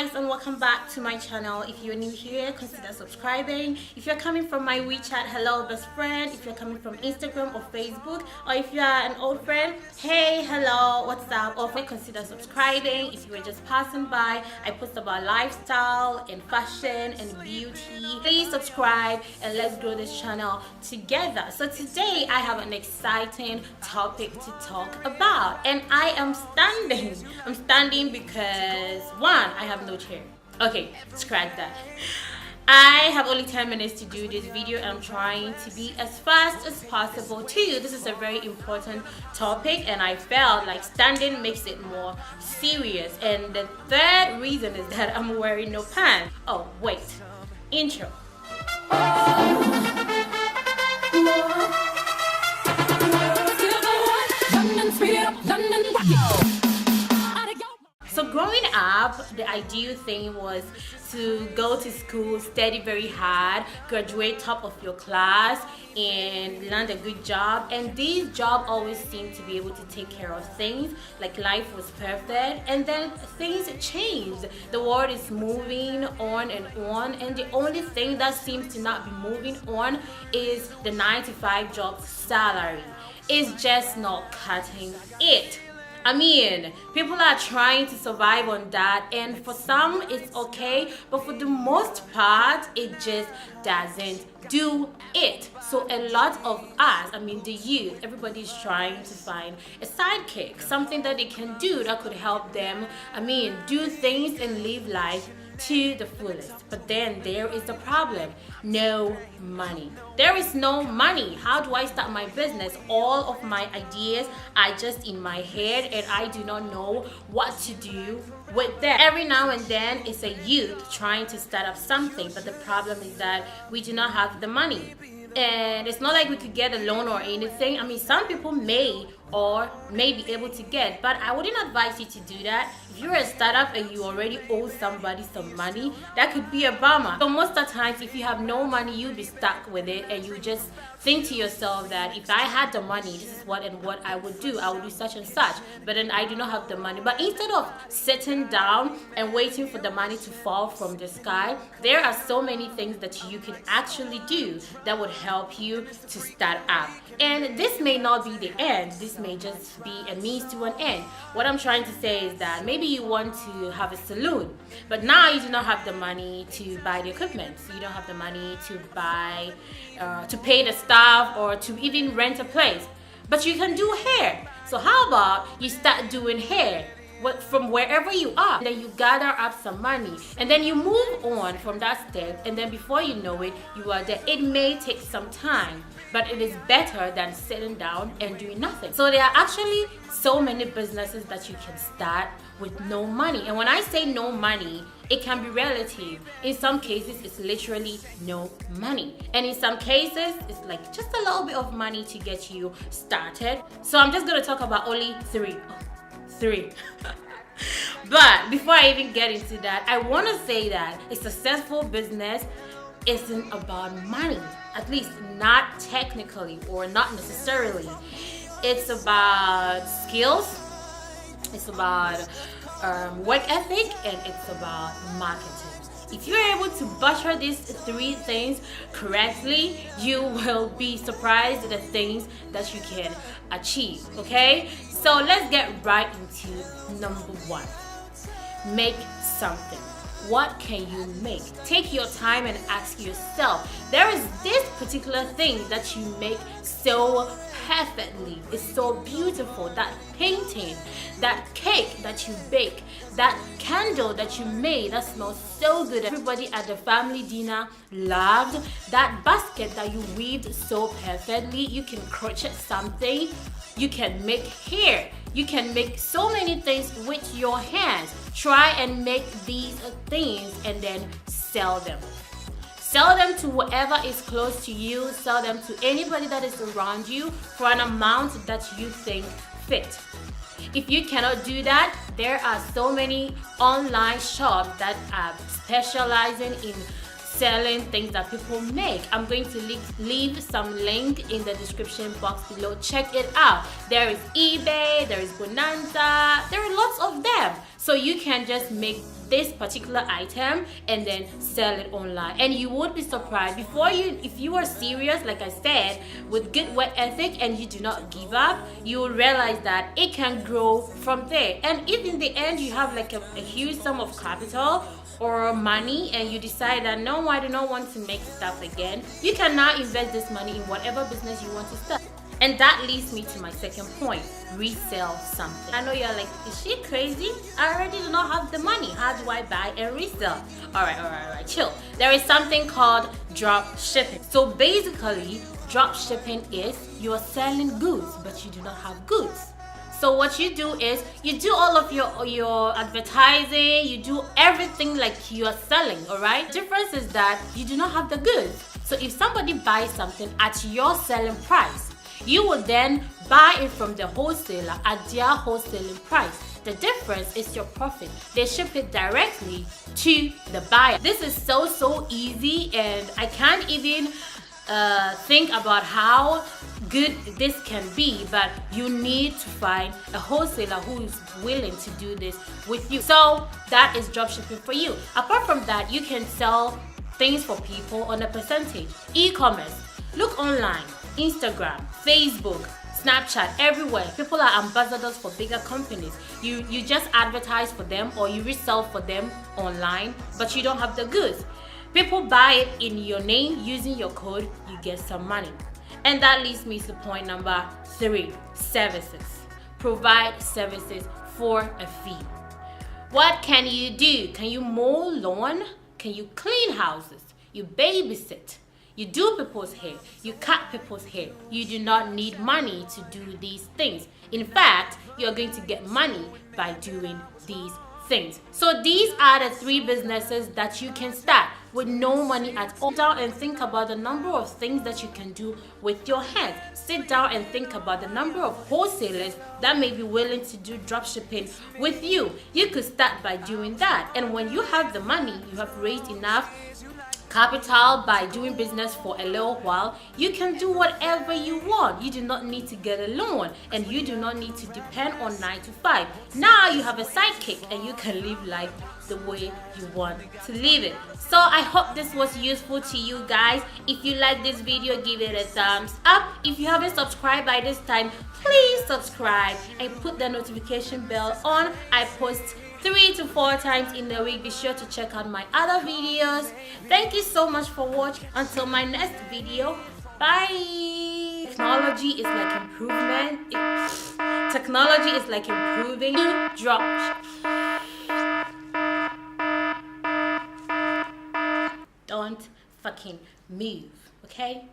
guys, and welcome back to my channel. If you're new here, consider subscribing. If you're coming from my WeChat, hello best friend. If you're coming from Instagram or Facebook, or if you are an old friend, hey, hello, what's up? Also consider subscribing. If you were just passing by, I post about lifestyle and fashion and beauty. Please subscribe and let's grow this channel together. So today I have an exciting topic to talk about, and I am standing. I'm standing because one, I have no chair. Okay, scratch that. I have only 10 minutes to do this video and I'm trying to be as fast as possible. Two, this is a very important topic and I felt like standing makes it more serious. And the third reason is that I'm wearing no pants. Oh wait, intro. So growing up, the ideal thing was to go to school, study very hard, graduate top of your class, and land a good job. And this job always seemed to be able to take care of things, like life was perfect. And then things changed. The world is moving on, and the only thing that seems to not be moving on is the 9-to-5 job salary. It's just not cutting it. I mean, people are trying to survive on that, and for some it's okay, but for the most part it just doesn't do it. So a lot of us, I mean the youth, everybody's trying to find a sidekick, something that they can do that could help them, I mean, do things and live life to the fullest. But then there is the problem: no money. There is no money. How do I start my business? All of my ideas are just in my head and I do not know what to do with them. Every now and then it's a youth trying to start up something, but the problem is that we do not have the money. And it's not like we could get a loan or anything. I mean, some people may or may be able to get, but I wouldn't advise you to do that. If you're a startup and you already owe somebody some money, that could be a bummer. So most of the times, if you have no money, you'll be stuck with it and you just think to yourself that if I had the money, this is what and what I would do. I would do such and such, but then I do not have the money. But instead of sitting down and waiting for the money to fall from the sky, there are so many things that you can actually do that would help you to start up. And this may not be the end. This may just be a means to an end. What I'm trying to say is that maybe you want to have a saloon, but now you do not have the money to buy the equipment. So you don't have the money to buy, to pay the staff or to even rent a place. But you can do hair. So how about you start doing hair from wherever you are, and then you gather up some money and then you move on from that step, and then before you know it, you are there. It may take some time, but it is better than sitting down and doing nothing. So there are actually so many businesses that you can start with no money. And when I say no money, it can be relative. In some cases, it's literally no money. And in some cases, it's like just a little bit of money to get you started. So I'm just gonna talk about only three. But before I even get into that, I want to say that a successful business isn't about money, at least not technically or not necessarily. It's about skills, it's about work ethic, and it's about marketing. If you're able to butcher these three things correctly, you will be surprised at the things that you can achieve, okay? So let's get right into number one. Make something. What can you make? Take your time and ask yourself, there is this particular thing that you make so perfectly. It's so beautiful. That painting, that cake that you bake, that candle that you made that smells so good. Everybody at the family dinner loved that basket that you weaved so perfectly. You can crochet something. You can make hair. You can make so many things with your hands. Try and make these things and then sell them. Sell them to whoever is close to you. Sell them to anybody that is around you for an amount that you think fit. If you cannot do that, there are so many online shops that are specializing in selling things that people make. I'm going to leave some link in the description box below. Check it out. There is eBay, there is Bonanza, there are lots of them. So you can just make this particular item and then sell it online. And you would be surprised, if you are serious, like I said, with good work ethic and you do not give up, you will realize that it can grow from there. And if in the end you have like a huge sum of capital or money and you decide that no, I do not want to make stuff again, you can now invest this money in whatever business you want to start. And that leads me to my second point: resell something. I know you're like, is she crazy? I already do not have the money. How do I buy and resell? All right, chill. There is something called drop shipping. So basically, drop shipping is you're selling goods, but you do not have goods. So what you do is you do all of your advertising, you do everything like you are selling, all right? The difference is that you do not have the goods. So if somebody buys something at your selling price, you will then buy it from the wholesaler at their wholesaling price. The difference is your profit. They ship it directly to the buyer. This is so easy, and I can't even think about how good this can be, but you need to find a wholesaler who is willing to do this with you. So that is dropshipping for you. Apart from that, you can sell things for people on a percentage. E-commerce. Look online. Instagram, Facebook, Snapchat, everywhere. People are ambassadors for bigger companies. You just advertise for them or you resell for them online, but you don't have the goods. People buy it in your name using your code, you get some money. And that leads me to point number 3, services. Provide services for a fee. What can you do? Can you mow lawn? Can you clean houses? You babysit. You do people's hair. You cut people's hair. You do not need money to do these things. In fact, you're going to get money by doing these things. So these are the 3 businesses that you can start with no money at all. Sit down and think about the number of things that you can do with your hands. Sit down and think about the number of wholesalers that may be willing to do dropshipping with you. You could start by doing that. And when you have the money, you have raised enough capital by doing business for a little while, you can do whatever you want. You do not need to get a loan, and you do not need to depend on 9 to 5. Now you have a sidekick and you can live life the way you want to live it. So I hope this was useful to you guys. If you like this video, give it a thumbs up. If you haven't subscribed by this time, please subscribe and put the notification bell on. I post 3 to 4 times in a week. Be sure to check out my other videos. Thank you so much for watching. Until my next video, bye. Technology is like improvement. Technology is like improving. Drop. Don't fucking move, okay?